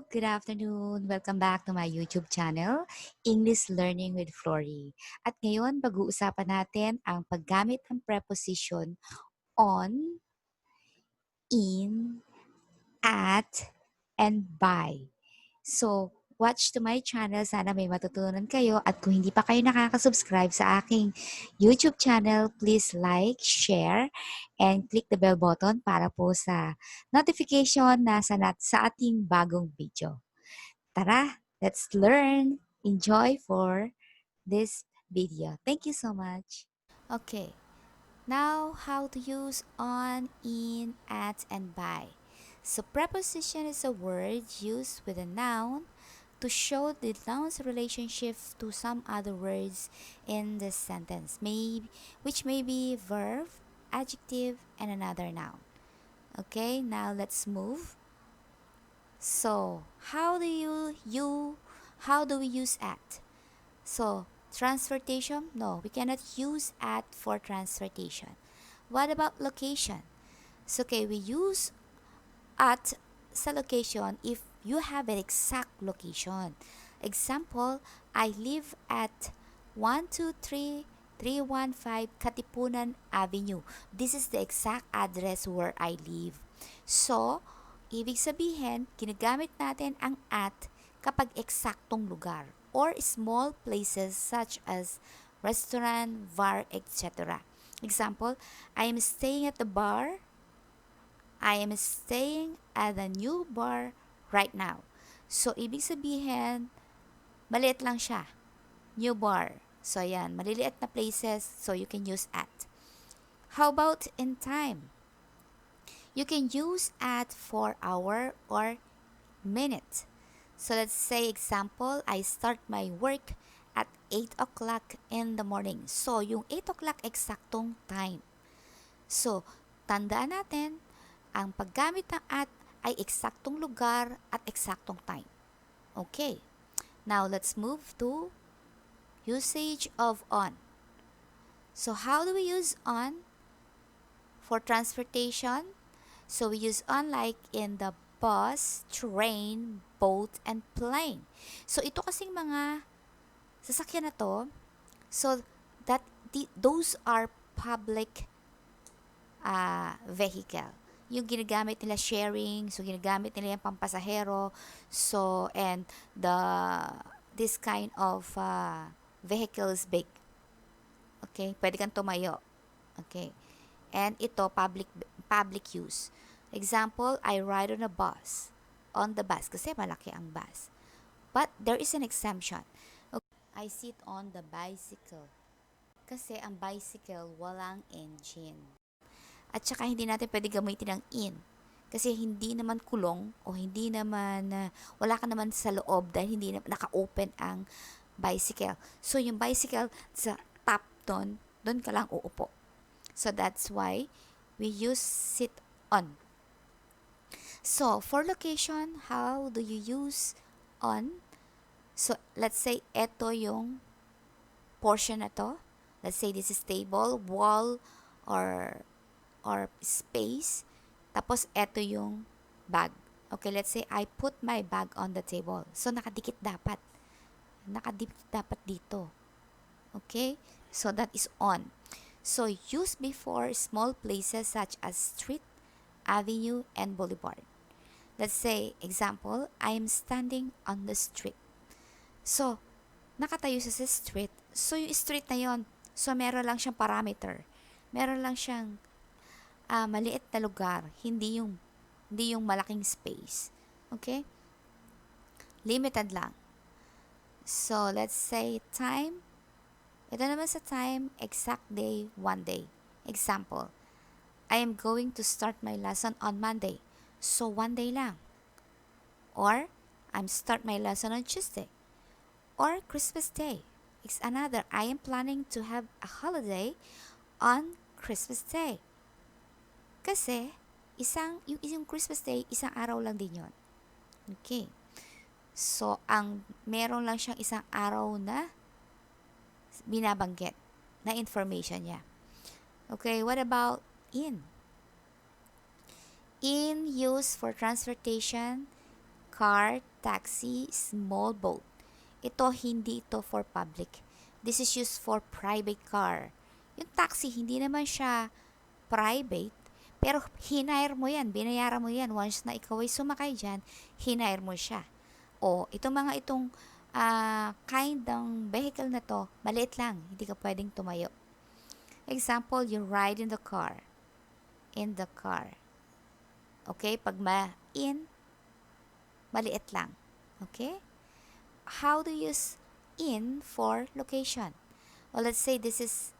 good afternoon. Welcome back to my YouTube channel, English Learning with Flory. At ngayon, pag-uusapan natin ang paggamit ng preposition on, in, at, and by. So, watch to my channel. Sana may matutunan kayo. At kung hindi pa kayo nakaka-subscribe sa aking YouTube channel, please like, share, and click the bell button para po sa notification na sa ating bagong video. Tara, let's learn. Enjoy for this video. Thank you so much. Okay, now how to use on, in, at, and by. So preposition is a word used with a noun to show the noun's relationship to some other words in the sentence, which may be verb, adjective, and another noun. Okay, now let's move. So, how do we use at? So, transportation? No, we cannot use at for transportation. What about location? So, okay, we use at sa location if you have an exact location. Example, I live at 123-315 Katipunan Avenue. This is the exact address where I live. So, ibig sabihin, ginagamit natin ang at kapag eksaktong lugar or small places such as restaurant, bar, etc. Example, I am staying at the bar. I am staying at a new bar right now. So, ibig sabihin, maliit lang siya. New bar. So, yan. Maliliit na places, so you can use at. How about in time? You can use at for hour or minute. So, let's say, example, I start my work at 8 o'clock in the morning. So, yung 8 o'clock eksaktong time. So, tandaan natin, ang paggamit ng at ay eksaktong lugar at eksaktong time. Okay. Now, let's move to usage of on. So, how do we use on for transportation? So, we use on like in the bus, train, boat, and plane. So, ito kasing mga sasakyan na to, so that those are public vehicle. Yung ginagamit nila sharing, so ginagamit nila yung pampasahero, so and this kind of vehicle is big. Okay, pwede kang tumayo. Okay, and ito public use. Example, I ride on the bus kasi malaki ang bus. But there is an exemption. Okay, I sit on the bicycle kasi ang bicycle walang engine. At saka hindi natin pwede gamitin ang in. Kasi hindi naman kulong o hindi naman, wala ka naman sa loob dahil hindi na, naka-open ang bicycle. So, yung bicycle sa top doon ka lang uupo. So, that's why we use sit on. So, for location, how do you use on? So, let's say, ito yung portion na to. Let's say this is table, wall, or space. Tapos, eto yung bag. Okay, let's say, I put my bag on the table. So, nakadikit dapat. Nakadikit dapat dito. Okay? So, that is on. So, use before small places such as street, avenue, and boulevard. Let's say, example, I am standing on the street. So, nakatayo sa street. So, yung street na yon, so, meron lang siyang parameter. Meron lang siyang maliit na lugar, hindi yung malaking space. Okay? Limited lang. So, let's say time. Ito naman sa time, exact day, 1 day. Example, I am going to start my lesson on Monday. So, 1 day lang. Or, I'm start my lesson on Tuesday. Or, Christmas Day. It's another, I am planning to have a holiday on Christmas Day. Kasi, yung Christmas Day, isang araw lang din yon. Okay. So, meron lang siyang isang araw na binabanggit na information niya. Okay, what about in? In use for transportation, car, taxi, small boat. Ito, hindi ito for public. This is used for private car. Yung taxi, hindi naman siya private, pero hinire mo yan, binayaran mo yan. Once na ikaw ay sumakay dyan, hinire mo siya. O, itong kind ng vehicle na to, maliit lang, hindi ka pwedeng tumayo. Example, you ride in the car. In the car. Okay? Pag maliit lang. Okay? How do you use in for location? Well, let's say this is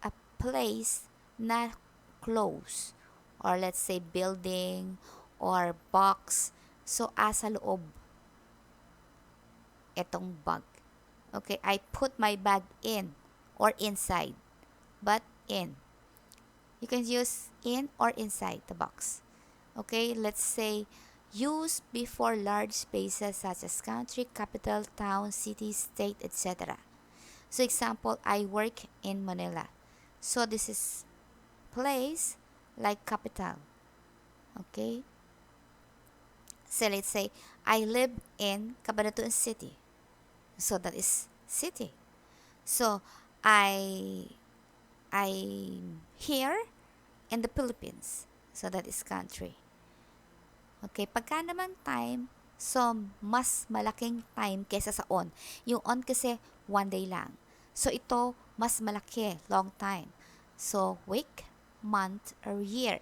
a place na close. Or let's say building or box. So, asa loob itong bag. Okay, I put my bag in or inside. But in. You can use in or inside the box. Okay, let's say use before large spaces such as country, capital, town, city, state, etc. So example, I work in Manila. So this is place like capital. Okay? So let's say I live in Cabanatuan City. So that is city. So I'm here in the Philippines. So that is country. Okay, pagka naman time, so mas malaking time kaysa sa on. Yung on kasi 1 day lang. So ito, mas malaki, long time. So week, month, or year.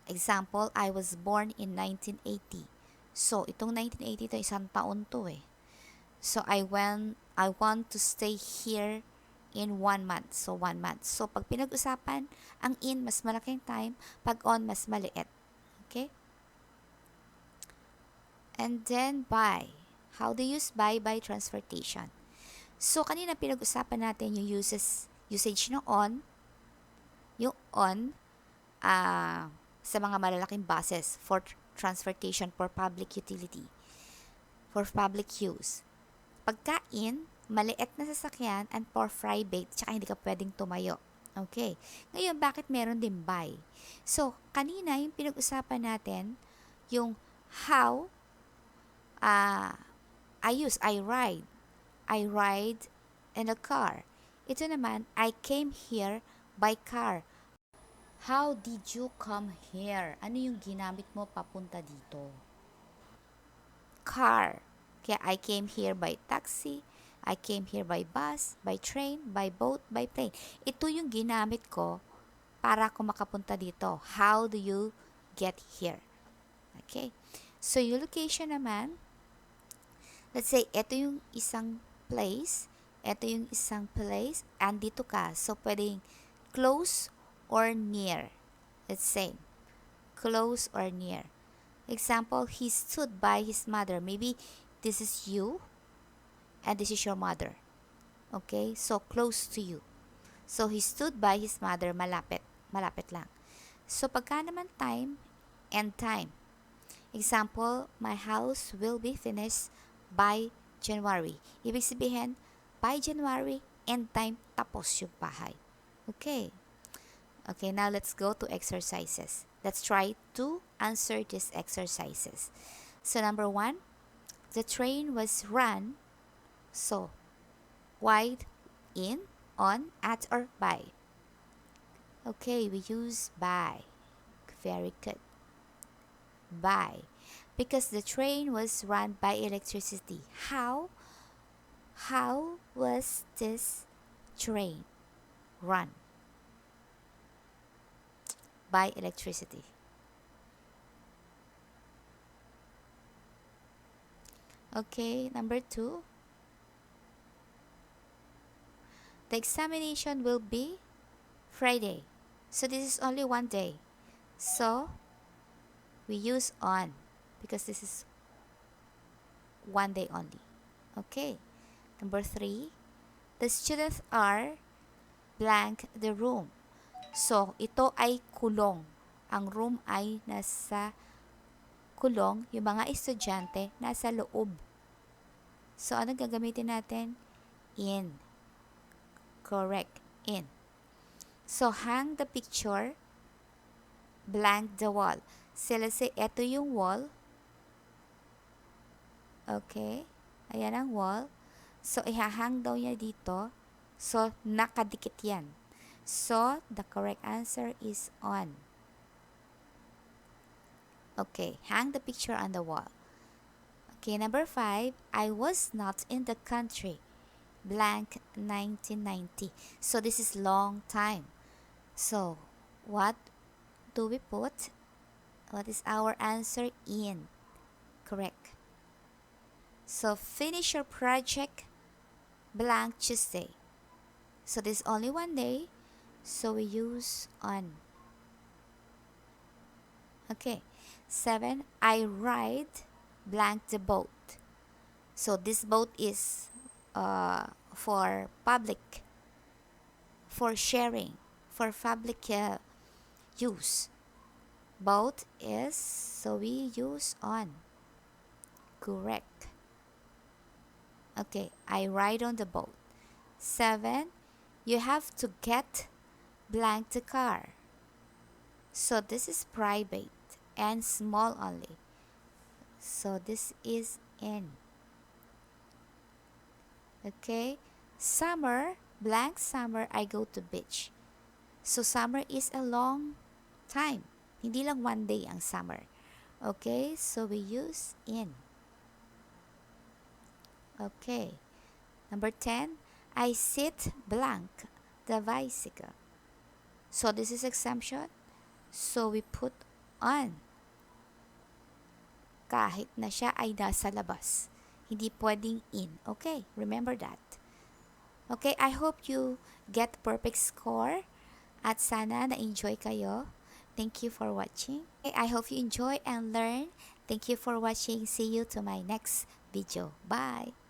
Example, I was born in 1980. So itong 1980 to isang taon to eh. So I want to stay here in 1 month. So 1 month. So pag pinag-usapan, ang in mas malaking time, pag on mas maliit. Okay? And then by. How do you use by transportation? So kanina pinag-usapan natin yung usage ng on. Yung on sa mga malalaking buses for transportation for public utility. For public use. Pagka in, maliit na sasakyan and for private, tsaka hindi ka pwedeng tumayo. Okay. Ngayon, bakit meron din by? So, kanina yung pinag-usapan natin, yung how I ride. I ride in a car. Ito naman, I came here by car. How did you come here? Ano yung ginamit mo papunta dito? Car. Kaya I came here by taxi, I came here by bus, by train, by boat, by plane. Ito yung ginamit ko para ako makapunta dito. How do you get here? Okay. So, yung location naman, let's say, ito yung isang place, andito ka. So, pwedeng close or near. Let's say, close or near. Example, he stood by his mother. Maybe this is you and this is your mother. Okay? So, close to you. So, he stood by his mother, malapit. Malapit lang. So, pagka naman time and time. Example, my house will be finished by January. Ibig sabihin, by January, end time, tapos yung bahay. Okay. Okay, now let's go to exercises. Let's try to answer these exercises. So, number 1, the train was run. So, wide, in, on, at, or by. Okay, we use by. Very good. By. Because the train was run by electricity. How was this train run? By electricity. Okay, number 2. The examination will be Friday. So this is only 1 day. So we use on because this is 1 day only. Okay. Number 3. The students are blank the room. So ito ay kulong. Ang room ay nasa kulong. Yung mga estudyante nasa loob. So ano gagamitin natin? In. Correct. In. So hang the picture, blank the wall. So let's say ito yung wall. Okay? Ayan ang wall. So, ihahang daw niya dito. So, nakadikit yan. So, the correct answer is on. Okay, hang the picture on the wall. Okay, number 5, I was not in the country blank 1990. So, this is long time. So, what do we put? What is our answer? In. Correct. So, finish your project blank Tuesday. So, there's only one day. So, we use on. Okay. 7, I ride blank the boat. So, this boat is for public, for sharing, for public use. Boat is, so we use on. Correct. Okay, I ride on the boat. 7, you have to get blank the car. So this is private and small only. So this is in. Okay, summer, blank summer, I go to beach. So summer is a long time. Hindi lang one day ang summer. Okay, so we use in. Okay. Number 10, I sit blank the bicycle. So this is exemption. So we put on. Kahit na siya ay nasa labas. Hindi pwedeng in. Okay, remember that. Okay, I hope you get perfect score. At sana na-enjoy kayo. Thank you for watching. Okay, I hope you enjoy and learn. Thank you for watching. See you to my next video. Bye!